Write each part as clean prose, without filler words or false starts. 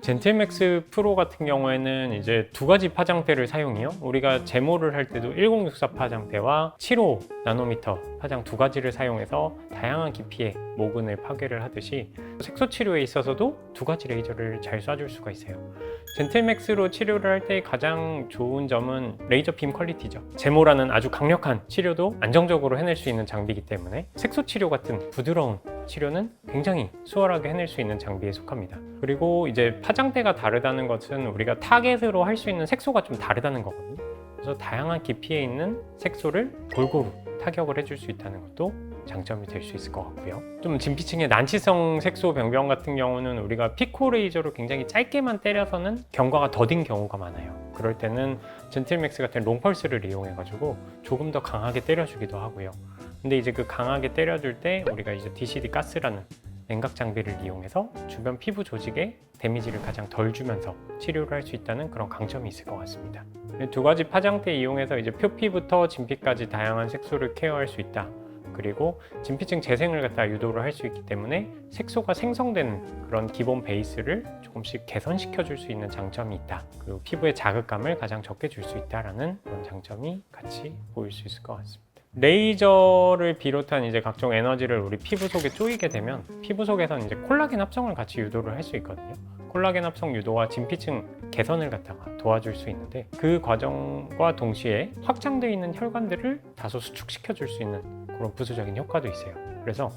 젠틀맥스 프로 같은 경우에는 이제 두 가지 파장대를 사용해요. 우리가 제모를 할 때도 1064 파장대와 75 나노미터 파장 두 가지를 사용해서 다양한 깊이의 모근을 파괴를 하듯이 색소 치료에 있어서도 두 가지 레이저를 잘 쏴줄 수가 있어요. 젠틀맥스로 치료를 할 때 가장 좋은 점은 레이저 빔 퀄리티죠. 제모라는 아주 강력한 치료도 안정적으로 해낼 수 있는 장비이기 때문에 색소 치료 같은 부드러운 치료는 굉장히 수월하게 해낼 수 있는 장비에 속합니다. 그리고 이제 파장대가 다르다는 것은 우리가 타겟으로 할 수 있는 색소가 좀 다르다는 거거든요. 그래서 다양한 깊이에 있는 색소를 골고루 타격을 해줄 수 있다는 것도 장점이 될 수 있을 것 같고요. 좀 진피층의 난치성 색소 병변 같은 경우는 우리가 피코 레이저로 굉장히 짧게만 때려서는 경과가 더딘 경우가 많아요. 그럴 때는 젠틀맥스 같은 롱펄스를 이용해 가지고 조금 더 강하게 때려주기도 하고요. 근데 이제 그 강하게 때려줄 때 우리가 이제 DCD 가스라는 냉각 장비를 이용해서 주변 피부 조직에 데미지를 가장 덜 주면서 치료를 할 수 있다는 그런 강점이 있을 것 같습니다. 두 가지 파장대 이용해서 이제 표피부터 진피까지 다양한 색소를 케어할 수 있다. 그리고 진피층 재생을 갖다 유도를 할 수 있기 때문에 색소가 생성되는 그런 기본 베이스를 조금씩 개선시켜 줄 수 있는 장점이 있다. 그리고 피부의 자극감을 가장 적게 줄 수 있다라는 그런 장점이 같이 보일 수 있을 것 같습니다. 레이저를 비롯한 이제 각종 에너지를 우리 피부 속에 쪼이게 되면 피부 속에서는 이제 콜라겐 합성을 같이 유도를 할 수 있거든요. 콜라겐 합성 유도와 진피층 개선을 갖다가 도와줄 수 있는데 그 과정과 동시에 확장되어 있는 혈관들을 다소 수축시켜 줄 수 있는 그런 부수적인 효과도 있어요. 그래서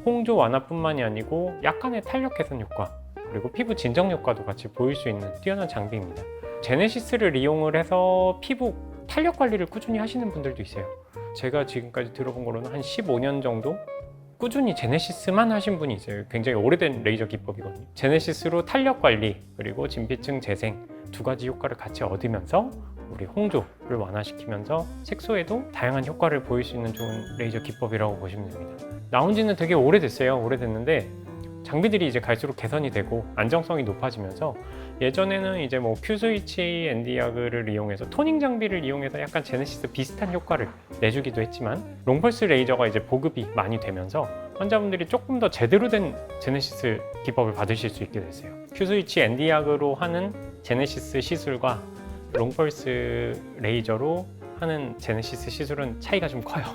홍조 완화뿐만이 아니고 약간의 탄력 개선 효과 그리고 피부 진정 효과도 같이 보일 수 있는 뛰어난 장비입니다. 제네시스를 이용을 해서 피부 탄력 관리를 꾸준히 하시는 분들도 있어요. 제가 지금까지 들어본 거로는 한 15년 정도 꾸준히 제네시스만 하신 분이 있어요. 굉장히 오래된 레이저 기법이거든요. 제네시스로 탄력 관리 그리고 진피층 재생 두 가지 효과를 같이 얻으면서 우리 홍조를 완화시키면서 색소에도 다양한 효과를 보일 수 있는 좋은 레이저 기법이라고 보시면 됩니다. 나온 지는 되게 오래됐어요. 오래됐는데 장비들이 이제 갈수록 개선이 되고 안정성이 높아지면서 예전에는 이제 뭐 큐스위치 엔디아그를 이용해서 토닝 장비를 이용해서 약간 제네시스 비슷한 효과를 내주기도 했지만 롱펄스 레이저가 이제 보급이 많이 되면서 환자분들이 조금 더 제대로 된 제네시스 기법을 받으실 수 있게 됐어요. 큐스위치 엔디아그로 하는 제네시스 시술과 롱펄스 레이저로 하는 제네시스 시술은 차이가 좀 커요.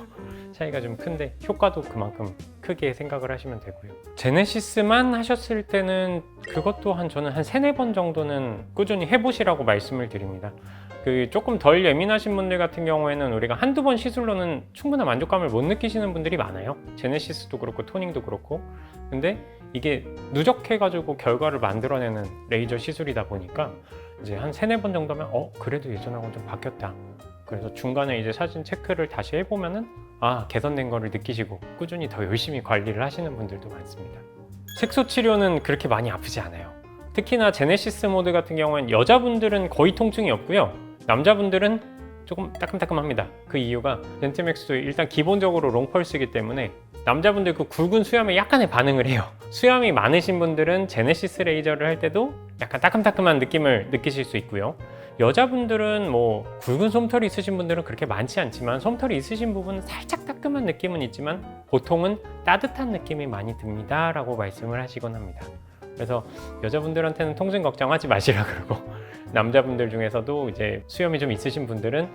차이가 좀 큰데 효과도 그만큼 크게 생각을 하시면 되고요. 제네시스만 하셨을 때는 그것도 저는 한 3-4번 정도는 꾸준히 해보시라고 말씀을 드립니다. 그 조금 덜 예민하신 분들 같은 경우에는 우리가 한두 번 시술로는 충분한 만족감을 못 느끼시는 분들이 많아요. 제네시스도 그렇고 토닝도 그렇고. 근데 이게 누적해가지고 결과를 만들어내는 레이저 시술이다 보니까 이제 한 3-4번 정도면 그래도 예전하고는 좀 바뀌었다. 그래서 중간에 이제 사진 체크를 다시 해보면은 개선된 거를 느끼시고 꾸준히 더 열심히 관리를 하시는 분들도 많습니다. 색소 치료는 그렇게 많이 아프지 않아요. 특히나 제네시스 모드 같은 경우는 여자분들은 거의 통증이 없고요. 남자분들은 조금 따끔따끔합니다. 그 이유가 젠틀맥스도 일단 기본적으로 롱펄스이기 때문에 남자분들 그 굵은 수염에 약간의 반응을 해요. 수염이 많으신 분들은 제네시스 레이저를 할 때도 약간 따끔따끔한 느낌을 느끼실 수 있고요. 여자분들은 뭐 굵은 솜털이 있으신 분들은 그렇게 많지 않지만 솜털이 있으신 부분은 살짝 따끔한 느낌은 있지만 보통은 따뜻한 느낌이 많이 듭니다 라고 말씀을 하시곤 합니다. 그래서 여자분들한테는 통증 걱정하지 마시라 그러고 남자분들 중에서도 이제 수염이 좀 있으신 분들은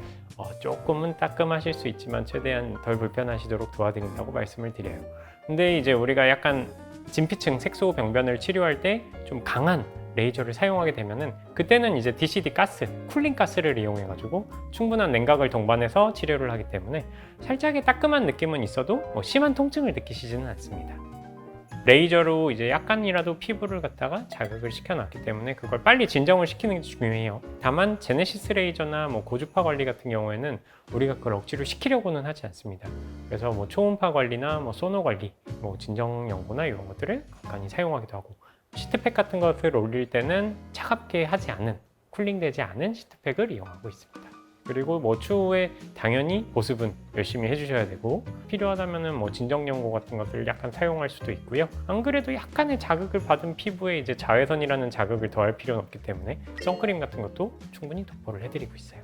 조금은 따끔하실 수 있지만 최대한 덜 불편하시도록 도와드린다고 말씀을 드려요. 근데 이제 우리가 약간 진피층 색소 병변을 치료할 때 좀 강한 레이저를 사용하게 되면은 그때는 이제 DCD 가스, 쿨링 가스를 이용해 가지고 충분한 냉각을 동반해서 치료를 하기 때문에 살짝의 따끔한 느낌은 있어도 심한 통증을 느끼시지는 않습니다. 레이저로 이제 약간이라도 피부를 갖다가 자극을 시켜놨기 때문에 그걸 빨리 진정을 시키는 게 중요해요. 다만 제네시스 레이저나 고주파 관리 같은 경우에는 우리가 그걸 억지로 시키려고는 하지 않습니다. 그래서 초음파 관리나 소노 관리, 진정 연고나 이런 것들을 간간히 사용하기도 하고 시트팩 같은 것을 올릴 때는 차갑게 하지 않은, 쿨링되지 않은 시트팩을 이용하고 있습니다. 그리고 추후에 당연히 보습은 열심히 해주셔야 되고 필요하다면 진정 연고 같은 것을 약간 사용할 수도 있고요. 안 그래도 약간의 자극을 받은 피부에 이제 자외선이라는 자극을 더할 필요는 없기 때문에 선크림 같은 것도 충분히 도포를 해드리고 있어요.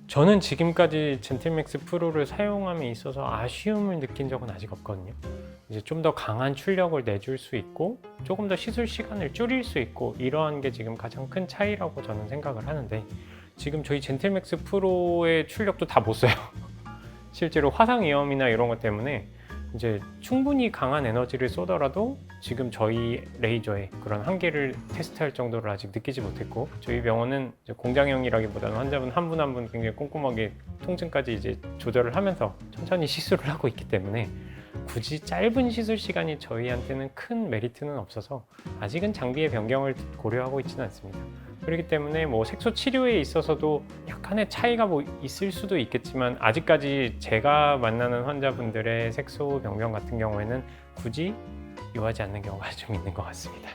저는 지금까지 젠틀맥스 프로를 사용함에 있어서 아쉬움을 느낀 적은 아직 없거든요. 이제 좀 더 강한 출력을 내줄 수 있고 조금 더 시술 시간을 줄일 수 있고 이러한 게 지금 가장 큰 차이라고 저는 생각을 하는데, 지금 저희 젠틀맥스 프로의 출력도 다 못 써요. 실제로 화상 이염이나 이런 것 때문에 이제 충분히 강한 에너지를 쏘더라도 지금 저희 레이저의 그런 한계를 테스트할 정도를 아직 느끼지 못했고, 저희 병원은 이제 공장형이라기보다는 환자분 한 분 한 분 굉장히 꼼꼼하게 통증까지 이제 조절을 하면서 천천히 시술을 하고 있기 때문에 굳이 짧은 시술 시간이 저희한테는 큰 메리트는 없어서 아직은 장비의 변경을 고려하고 있지는 않습니다. 그렇기 때문에 뭐 색소 치료에 있어서도 약간의 차이가 뭐 있을 수도 있겠지만, 아직까지 제가 만나는 환자분들의 색소 변경 같은 경우에는 굳이 요하지 않는 경우가 좀 있는 것 같습니다.